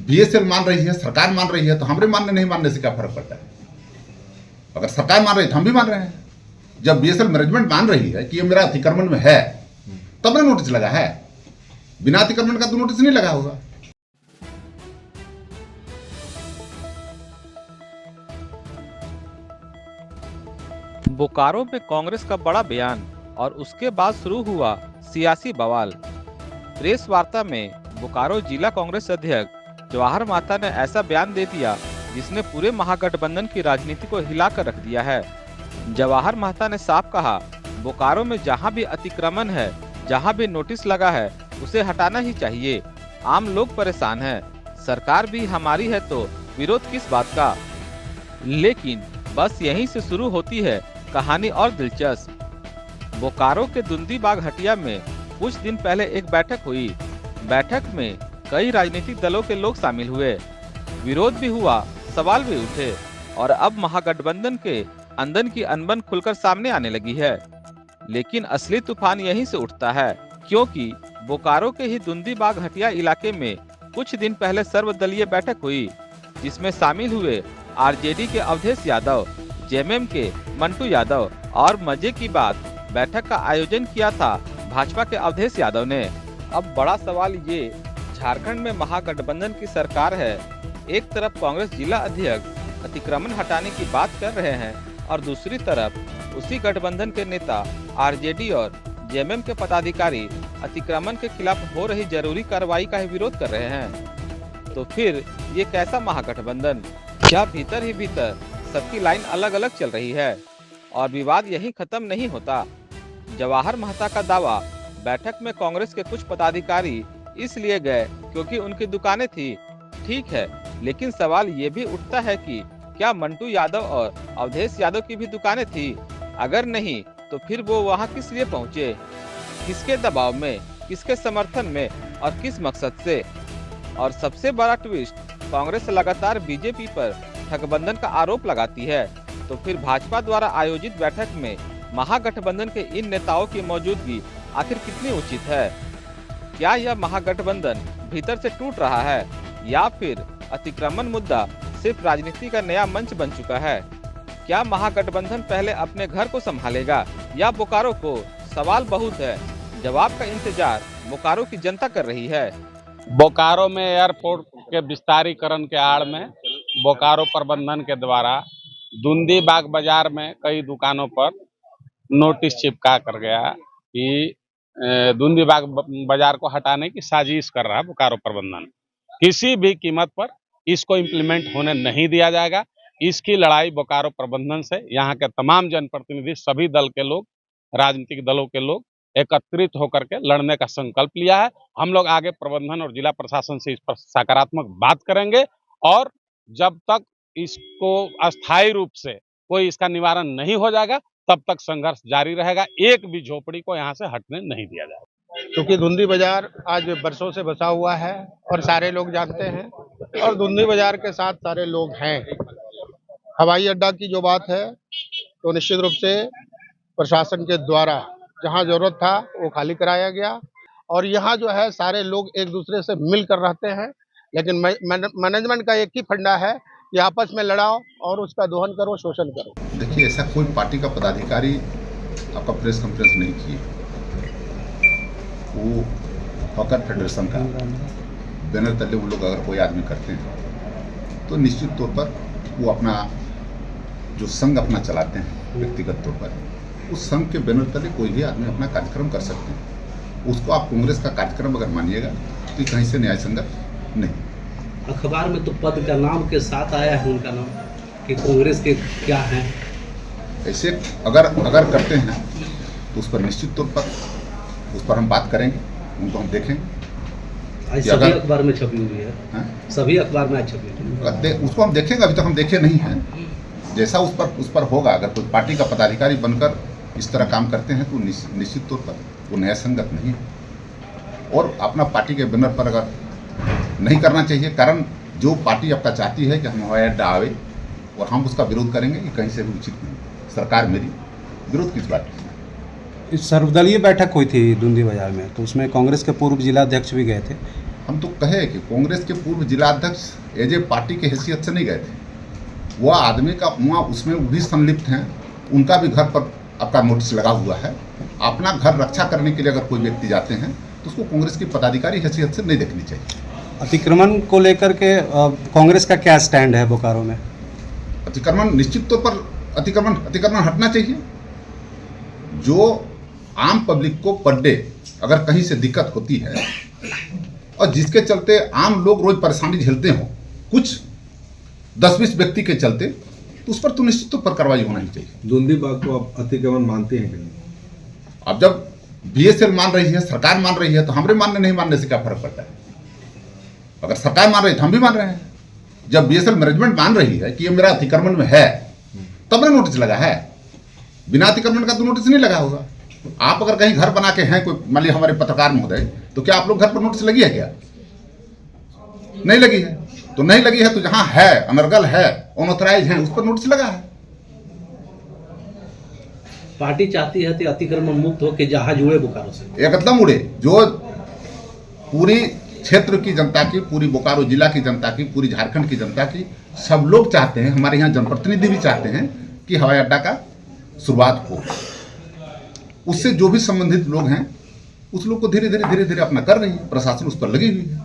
BSL मान रही है, सरकार मान रही है, तो हमारे मानने नहीं मानने से क्या फर्क पड़ता है? अगर सरकार मान रही है तो हम भी मान रहे हैं। जब बीएसएल मैनेजमेंट मान रही है कि ये मेरा अतिक्रमण में है, तब ना नोटिस लगा है। बिना अतिक्रमण का तो नोटिस नहीं लगा होगा। बोकारो में कांग्रेस का बड़ा बयान और उसके बाद शुरू हुआ सियासी बवाल। प्रेस वार्ता में बोकारो जिला कांग्रेस अध्यक्ष जवाहर महता ने ऐसा बयान दे दिया जिसने पूरे महागठबंधन की राजनीति को हिलाकर रख दिया है। जवाहर महता ने साफ कहा, बोकारो में जहां भी अतिक्रमण है, जहां भी नोटिस लगा है, उसे हटाना ही चाहिए। आम लोग परेशान हैं, सरकार भी हमारी है तो विरोध किस बात का। लेकिन बस यहीं से शुरू होती है कहानी और दिलचस्प। बोकारो के दुंदीबाग हटिया में कुछ दिन पहले एक बैठक हुई। बैठक में कई राजनीतिक दलों के लोग शामिल हुए, विरोध भी हुआ, सवाल भी उठे और अब महागठबंधन के अंदर की अनबन खुलकर सामने आने लगी है। लेकिन असली तूफान यहीं से उठता है, क्योंकि बोकारो के ही दुंदीबाग हटिया इलाके में कुछ दिन पहले सर्वदलीय बैठक हुई, जिसमें शामिल हुए आरजेडी के अवधेश यादव, जेएमएम के मंटू यादव और मजे की बात, बैठक का आयोजन किया था भाजपा के अवधेश यादव ने। अब बड़ा सवाल ये, झारखंड में महागठबंधन की सरकार है, एक तरफ कांग्रेस जिला अध्यक्ष अतिक्रमण हटाने की बात कर रहे हैं और दूसरी तरफ उसी गठबंधन के नेता आरजेडी और जेएमएम के पदाधिकारी अतिक्रमण के खिलाफ हो रही जरूरी कार्रवाई का ही विरोध कर रहे हैं। तो फिर ये कैसा महागठबंधन? क्या भीतर ही भीतर सबकी लाइन अलग अलग चल रही है और विवाद यही खत्म नहीं होता? जवाहर महता का दावा, बैठक में कांग्रेस के कुछ पदाधिकारी इसलिए गए क्योंकि उनकी दुकानें थी। ठीक है, लेकिन सवाल ये भी उठता है कि क्या मंटू यादव और अवधेश यादव की भी दुकानें थी? अगर नहीं तो फिर वो वहां किस लिए पहुंचे? किसके दबाव में, किसके समर्थन में और किस मकसद से? और सबसे बड़ा ट्विस्ट, कांग्रेस लगातार बीजेपी पर ठगबंधन का आरोप लगाती है। तो फिर भाजपा द्वारा आयोजित बैठक में महागठबंधन के इन नेताओं की मौजूदगी आखिर कितनी उचित है? क्या यह महागठबंधन भीतर से टूट रहा है या फिर अतिक्रमण मुद्दा सिर्फ राजनीति का नया मंच बन चुका है? क्या महागठबंधन पहले अपने घर को संभालेगा या बोकारो को? सवाल बहुत है, जवाब का इंतजार बोकारो की जनता कर रही है। बोकारो में एयरपोर्ट के विस्तारीकरण के आड़ में बोकारो प्रबंधन के द्वारा दुंदीबाग बाजार में कई दुकानों पर नोटिस चिपका कर गया कि दुंदीबाग बाजार को हटाने की साजिश कर रहा है बोकारो प्रबंधन। किसी भी कीमत पर इसको इम्प्लीमेंट होने नहीं दिया जाएगा। इसकी लड़ाई बोकारो प्रबंधन से यहाँ के तमाम जनप्रतिनिधि, सभी दल के लोग, राजनीतिक दलों के लोग एकत्रित होकर के लड़ने का संकल्प लिया है। हम लोग आगे प्रबंधन और जिला प्रशासन से इस पर सकारात्मक बात करेंगे और जब तक इसको अस्थायी रूप से कोई इसका निवारण नहीं हो जाएगा तब तक संघर्ष जारी रहेगा। एक भी झोपड़ी को यहाँ से हटने नहीं दिया जाएगा। क्योंकि धुंधी बाजार आज वर्षों से बसा हुआ है और सारे लोग जानते हैं और धुंधी बाजार के साथ सारे लोग हैं। हवाई अड्डा की जो बात है तो निश्चित रूप से प्रशासन के द्वारा जहां जरूरत था वो खाली कराया गया और यहाँ जो है सारे लोग एक दूसरे से मिलकर रहते हैं। लेकिन मैनेजमेंट का एक ही फंडा है कि आपस में लड़ाओ और उसका दोहन करो, शोषण करो। देखिए, ऐसा कोई पार्टी का पदाधिकारी आपका प्रेस कॉन्फ्रेंस नहीं किए। वो हॉकर फेडरेशन का बैनर तले वो लोग अगर कोई आदमी करते हैं तो निश्चित तौर पर वो अपना जो संघ अपना चलाते हैं व्यक्तिगत तौर पर, उस संघ के बैनर तले कोई भी आदमी अपना कार्यक्रम कर सकते हैं। उसको आप कांग्रेस का कार्यक्रम अगर मानिएगा तो कहीं से न्याय संगत नहीं। अखबार में तो पद का नाम के साथ आया है उनका नाम कि कांग्रेस के क्या हैं। ऐसे अगर करते हैं तो उस पर निश्चित तौर पर उस पर हम बात करेंगे, उनको हम देखेंगे। सभी अखबार में छपी हुई है, सभी अखबार में छपी हुई है। उसको हम देखेंगे, अभी तक हम देखे नहीं हैं। जैसा उस पर होगा, अगर कोई पार्टी का पदाधिकारी बनकर इस तरह काम करते हैं तो निश्चित तौर पर वो न्याय संगत नहीं है और अपना पार्टी के बैनर पर अगर नहीं करना चाहिए। कारण जो पार्टी आपका चाहती है कि हम हवाई अड्डा आवे और हम उसका विरोध करेंगे, ये कहीं से भी उचित नहीं। सरकार मेरी विरोध किस बात की? सर्वदलीय बैठक हुई थी दुंदी बाजार में, तो उसमें कांग्रेस के पूर्व जिला अध्यक्ष भी गए थे। हम तो कहे कि कांग्रेस के पूर्व जिलाध्यक्ष एज ए पार्टी के हैसियत से नहीं गए थे। वह आदमी का वहाँ उसमें भी संलिप्त हैं, उनका भी घर पर आपका नोटिस लगा हुआ है। अपना घर रक्षा करने के लिए अगर कोई व्यक्ति जाते हैं तो उसको कांग्रेस की पदाधिकारी हैसियत से नहीं देखनी चाहिए। अतिक्रमण को लेकर के कांग्रेस का क्या स्टैंड है बोकारो में? अतिक्रमण निश्चित तौर पर अतिक्रमण हटना चाहिए। जो आम पब्लिक को पर डे अगर कहीं से दिक्कत होती है और जिसके चलते आम लोग रोज परेशानी झेलते हो, कुछ 10-20 व्यक्ति के चलते, तो उस पर तो निश्चित तौर पर कार्रवाई होना ही चाहिए। धुंधी बाग को आप अतिक्रमण मानते हैं कि नहीं? अब जब बीएसएल मान रही है, सरकार मान रही है, तो हमारे मानने नहीं मानने से क्या फर्क पड़ता है? अगर सरकार मान रही है तो हम भी मान रहे हैं। जब बीएसएल मैनेजमेंट मान रही है कि ये मेरा अतिक्रमण में है, तब ना नोटिस लगा है। बिना अतिक्रमण का तो नोटिस नहीं लगा होगा। आप अगर कहीं घर बना के हैं, कोई मान लीजिए हमारे पत्रकार महोदय, तो क्या आप लोग घर पर नोटिस लगी है क्या? नहीं लगी है। तो नहीं लगी है तो जहां है, अनर्गल है, अनऑथराइज है, उस पर नोटिस लगा है। पार्टी चाहती है कि अतिक्रमण मुक्त हो के जहाज उड़े बोकारो से, एकदम उड़े। जो पूरी क्षेत्र की जनता की, पूरी बोकारो जिला की जनता की, पूरी झारखंड की जनता की, सब लोग चाहते हैं, हमारे यहाँ जनप्रतिनिधि भी चाहते हैं कि हवाई अड्डा का शुरुआत हो। उससे जो भी संबंधित लोग हैं, उस लोग को धीरे धीरे अपना कर रही है, प्रशासन उस पर लगी हुई है।